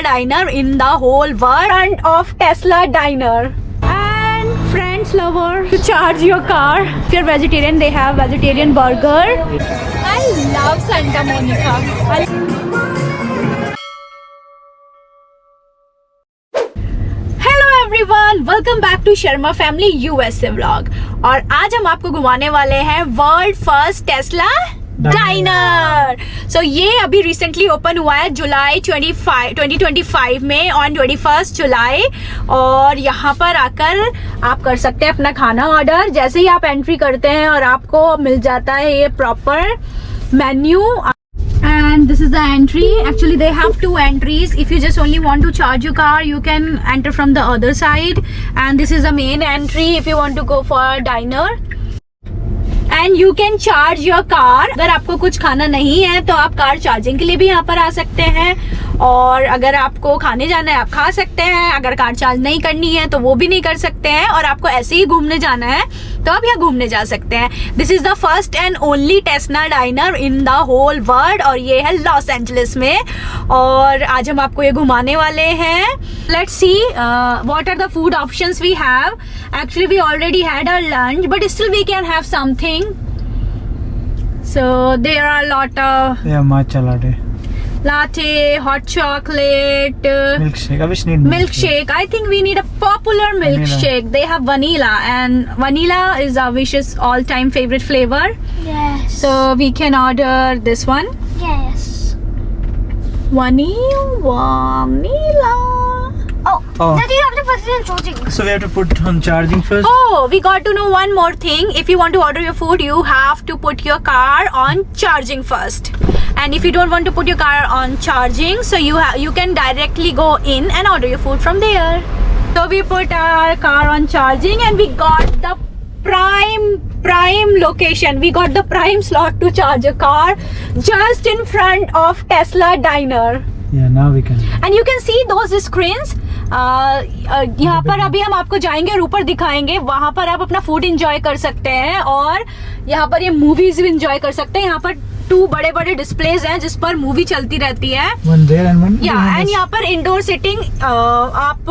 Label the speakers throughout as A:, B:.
A: diner in the whole world, front of Tesla diner. And friends lover to charge your car. If you're vegetarian, they have vegetarian burger. I love Santa Monica. Hello everyone, welcome back to Sharma Family USA vlog. और आज हम आपको घुमाने वाले हैं world first Tesla dinar. सो ये अभी recently open हुआ है जुलाई 2025 में ऑन 21 जुलाई. और यहाँ पर आकर आप कर सकते हैं अपना खाना ऑर्डर. जैसे ही आप एंट्री करते हैं और आपको मिल जाता है ये proper menu. And this is the entry. Actually they have two entries. If you just only want to charge your car, you can enter from the other side. And this is the main entry if you want to go for a diner. And you can charge your car. अगर आपको कुछ खाना नहीं है तो आप car charging के लिए भी यहाँ पर आ सकते हैं. और अगर आपको खाने जाना है आप खा सकते हैं. अगर कार चार्ज नहीं करनी है तो वो भी नहीं कर सकते हैं. और आपको ऐसे ही घूमने जाना है तो आप यहाँ घूमने जा सकते हैं. This is the first and only Tesla diner in the whole world. और ये है लॉस एंजलिस में. और आज हम आपको ये घुमाने वाले हैं. Let's see what are the food options we have. Actually we already had our lunch but still we can have something. So there are a lot of
B: matcha
A: latte, hot chocolate,
B: milkshake. I wish need
A: milkshake. I think we need a popular milkshake. They have vanilla, and vanilla is our Wish's all-time favorite flavor.
C: Yes.
A: So we can order this one.
C: Yes.
A: Vanilla.
C: Oh.
B: Oh.
C: Then you have to put it in charging.
B: So we have to put on charging first.
A: Oh, we got to know one more thing. If you want to order your food, you have to put your car on charging first. And if you don't want to put your car on charging, so you can directly go in and order your food from there. So we put our car on charging and we got the prime location. We got the prime slot to charge a car just in front of Tesla diner.
B: Yeah, now we can.
A: And you can see those screens. यहाँ पर अभी हम आपको जाएंगे और ऊपर दिखाएंगे. वहां पर आप अपना फूड एंजॉय कर सकते हैं और यहाँ पर ये मूवीज भी एंजॉय कर सकते हैं. यहाँ पर 2 बड़े डिस्प्लेज हैं जिस पर मूवी चलती रहती है.
B: One there and one.
A: Yeah, and यहाँ पर इंडोर सिटिंग आप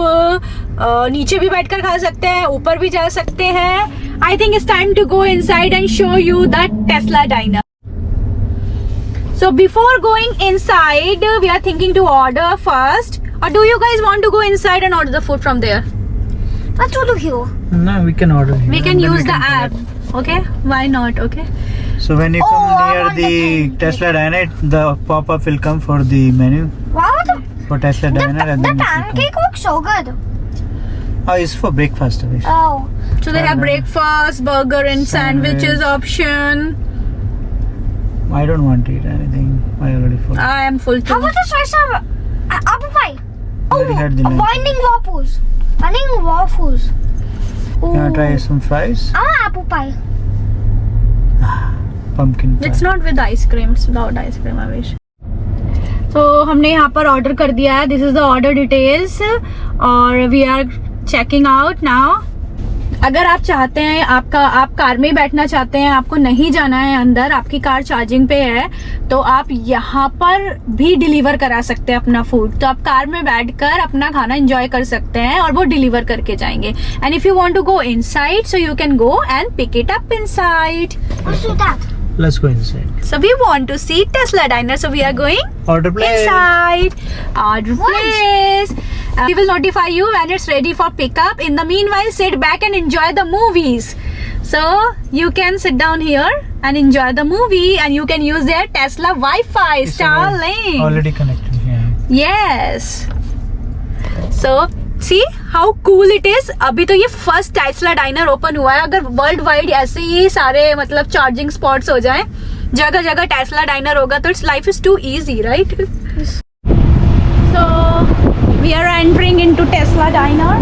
A: नीचे भी बैठकर खा सकते हैं, ऊपर भी जा सकते हैं. I think it's time to go inside and show you the Tesla diner. So before going inside, we are thinking to order first. Or do you guys want to go inside and order the food from there?
C: Let's do here.
B: No, we can order here.
A: We can
B: and then
A: use the app.
B: collect.
A: Okay? Why not? Okay.
B: So when you come
C: I
B: near
C: want
B: the
C: the
B: Tesla diner, the pop-up will come for the menu
C: Wow,
B: for Tesla diner, and
C: the
B: then it will
C: pancake looks so good.
B: come. Oh, it's for breakfast. Avish.
C: Oh.
A: So they have breakfast, burger and sandwiches
B: Sandwich.
A: option.
B: I don't want to eat anything. I already full.
A: I am full
C: How
A: too.
C: about the slice of apple pie?
B: Already had the lunch.
C: Winding waffles. Winding waffles.
B: You wanna try some fries?
C: I want apple pie.
B: Pumpkin pie.
A: It's not with ice cream. It's without ice cream, I wish. So हमने यहाँ पर order कर दिया है. This is the order details. और we are checking out now. अगर आप चाहते हैं आप कार में ही बैठना चाहते हैं, आपको नहीं जाना है अंदर, आपकी कार चार्जिंग पे है, तो आप यहाँ पर भी डिलीवर करा सकते हैं अपना फूड. तो आप कार में बैठकर अपना खाना एंजॉय कर सकते हैं और वो डिलीवर करके जाएंगे. And if you want to go inside so you can go and pick it up inside.
C: Let's do that.
B: Let's go inside.
A: So we want to see Tesla diner, so we are going
B: Order place.
A: inside. Order place. We will notify you when it's ready for pickup. In the meanwhile, sit back and enjoy the movies. So you can sit down here and enjoy the movie, and you can use their Tesla Wi-Fi
B: It's
A: Starlink.
B: already connected. Yeah.
A: Yes. So see how cool it is. अभी तो ये first Tesla dinar open हुआ है. अगर world wide ऐसे ही सारे मतलब charging spots हो जाएं, जगह जगह टेस्ला डाइनर होगा तो its life is too easy, right? So we are entering into Tesla diner.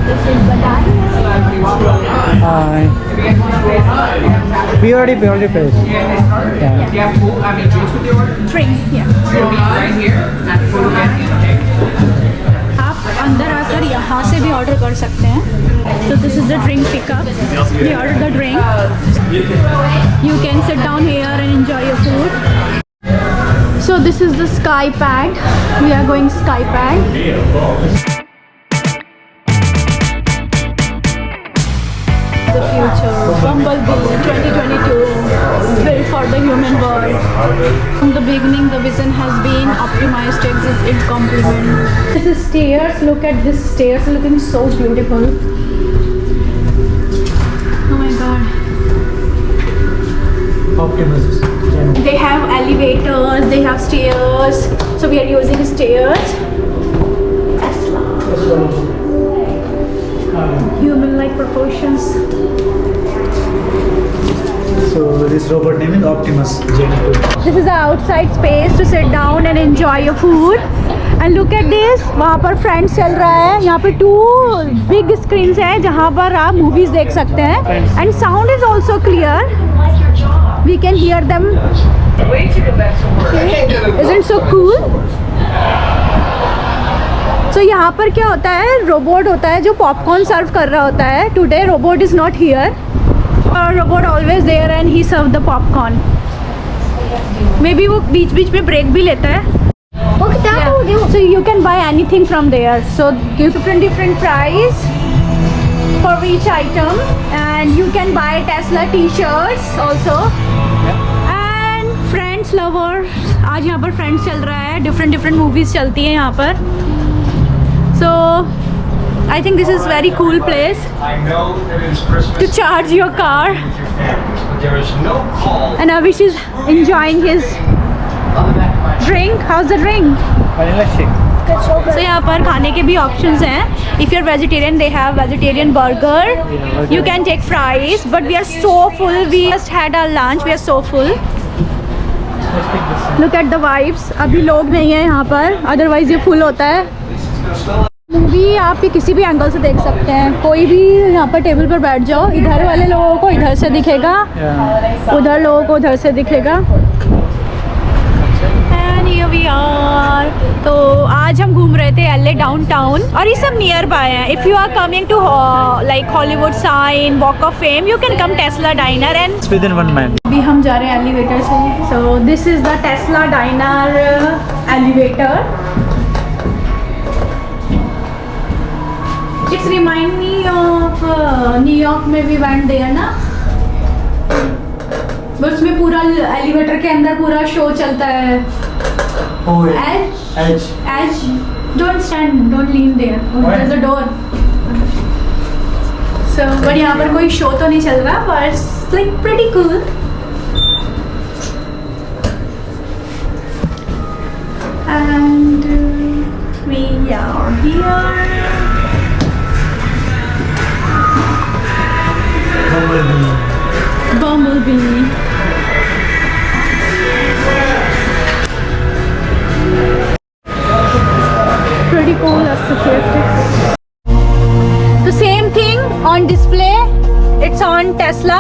A: This is the diner.
B: Hi. We already paid. Yeah.
A: Drink, yeah.
D: Right here and food and intake.
A: आप अंदर आकर यहाँ से भी order कर सकते हैं. So this is the drink pickup. We ordered the drink. You can sit down here and enjoy your food. So this is the sky pad. We are going sky pad. The future, Bumblebee 2022, built for the human world. From the beginning, the vision has been optimized to exist in complement. This is stairs. Look at this stairs, looking so beautiful. Oh my god.
B: Optimus.
A: They have elevators, they have stairs. So we are using stairs. Tesla. Human-like proportions.
B: So this robot name is Optimus Gen 2.
A: This is the outside space to sit down and enjoy your food. And look at this. वहाँ पर Friends चल रहा है. यहाँ पे 2 big screens हैं जहाँ पर आप movies देख सकते हैं. And sound is also clear. We can hear them.
D: Way to go back to work.
A: Isn't so cool? So यहाँ पर क्या होता है, रोबोट होता है जो पॉपकॉर्न सर्व कर रहा होता है. Today robot is not here. Robot always there and he serve the popcorn. Maybe वो बीच बीच में ब्रेक भी लेता है.
C: Look at that audio.
A: So you can buy anything from there. So give different price for each item, and you can buy Tesla T-shirts also. And Friends lovers, आज यहाँ पर Friends चल रहा है. different movies चलती हैं यहाँ पर. So I think this is very cool place
E: I know that it is Christmas.
A: to charge your car.
E: But there is no call.
A: And Avish is enjoying his drink. How's the drink?
B: Vanilla shake.
A: So यहाँ पर खाने के भी options हैं. If you're vegetarian, they have vegetarian burger. You can take fries, but we are so full. We just had our lunch. We are so full. Look at the vibes. अभी लोग नहीं हैं यहाँ पर. Otherwise ये full होता है. Movie आप किसी भी एंगल से देख सकते हैं. कोई भी यहाँ पर टेबल पर बैठ जाओ. इधर वाले लोगों को इधर से दिखेगा, उधर लोगों को उधर से दिखेगा. And here we are. तो आज हम घूम रहे थे LA डाउनटाउन और ये सब नियर बाय है. If you are coming to like Hollywood sign, walk of fame, you can come Tesla diner. And
B: It's within 1 mile.
A: अभी हम जा रहे हैं एलिवेटर से. So this is the Tesla dinar elevator. It's remind me of New York में भी went there ना. बस उसमें पूरा एलिवेटर के अंदर पूरा शो चलता है.
B: Oh yeah. Edge.
A: Don't stand, don't lean there.
B: Why?
A: There's a door. So but यहाँ पर कोई शो तो नहीं चल रहा, but it's like pretty cool. And we are here. Bumblebee. Pretty cool, aesthetic. The same thing on display. It's on Tesla.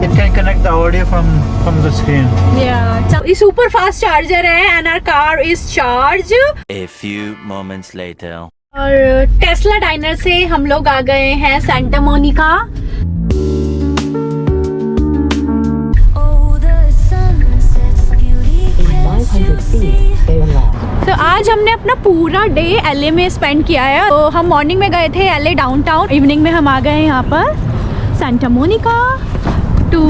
B: It can connect the audio from the screen.
A: Yeah. ये super fast charger है and our car is charged.
F: A few moments later.
A: और Tesla dinar से हम लोग आ गए हैं Santa Monika. तो आज हमने अपना पूरा डे LA में स्पेंड किया है. तो हम मॉर्निंग में गए थे LA डाउनटाउन. इवनिंग में हम आ गए हैं यहाँ पर Santa Monica to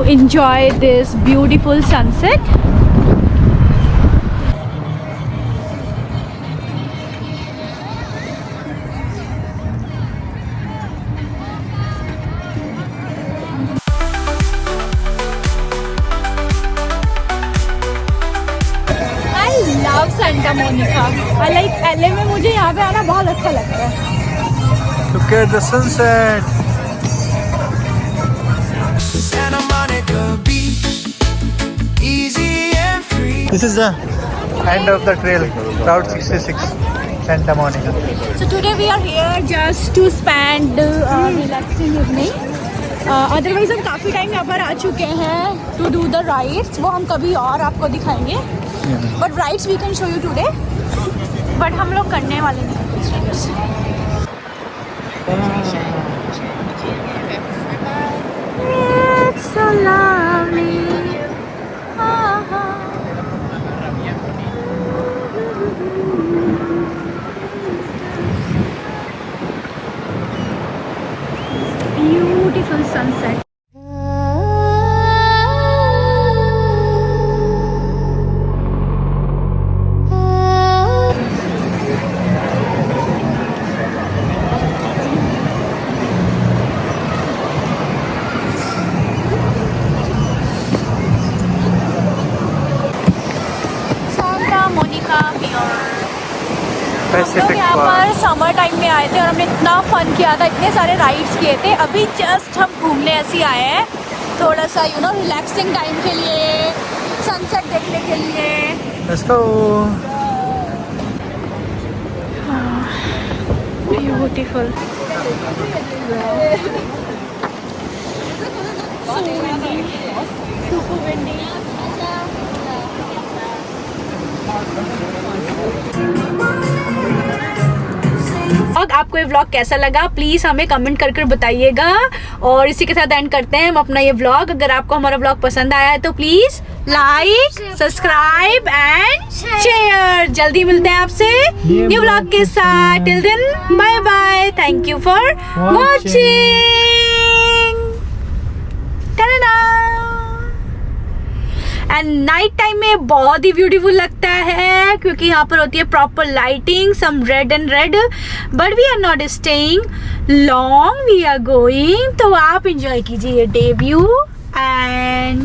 A: enjoy this beautiful sunset. Santa Monica. I like LA में मुझे यहाँ पे आना बहुत अच्छा लगता है.
B: Look at the sunset.
G: Santa Monica Beach, easy and free.
B: This is the end of the trail, Route 66, Santa Monica.
A: So today we are here just to spend relaxing evening. Otherwise हम काफ़ी time यहाँ पर आ चुके हैं to do the rides. वो हम कभी और आपको दिखाएंगे. But rides we can show you today. But हम लोग करने वाले नहीं. It's so lovely. come here. हम लोग
B: Pacific
A: यहाँ
B: Park.
A: पर समर टाइम में आए थे और हमने इतना फन किया था, इतने सारे राइड्स किए थे. अभी जस्ट हम घूमने ऐसे ही आए हैं, थोड़ा सा रिलैक्सिंग टाइम के लिए, सनसेट देखने के लिए.
B: Let's go.
A: ब्यूटीफुल. आपको ये व्लॉग कैसा लगा प्लीज हमें कमेंट कर बताइएगा. और इसी के साथ एंड करते हैं हम अपना ये व्लॉग. अगर आपको हमारा व्लॉग पसंद आया है तो please like, subscribe and share. जल्दी मिलते हैं आपसे न्यू व्लॉग के साथ. Till then bye bye. Thank you for watching. And night time में बहुत ही ब्यूटीफुल लगता है क्योंकि यहाँ पर होती है proper lighting, some red and red. But we are not staying long, we are going. तो आप इंजॉय कीजिए डे व्यू एंड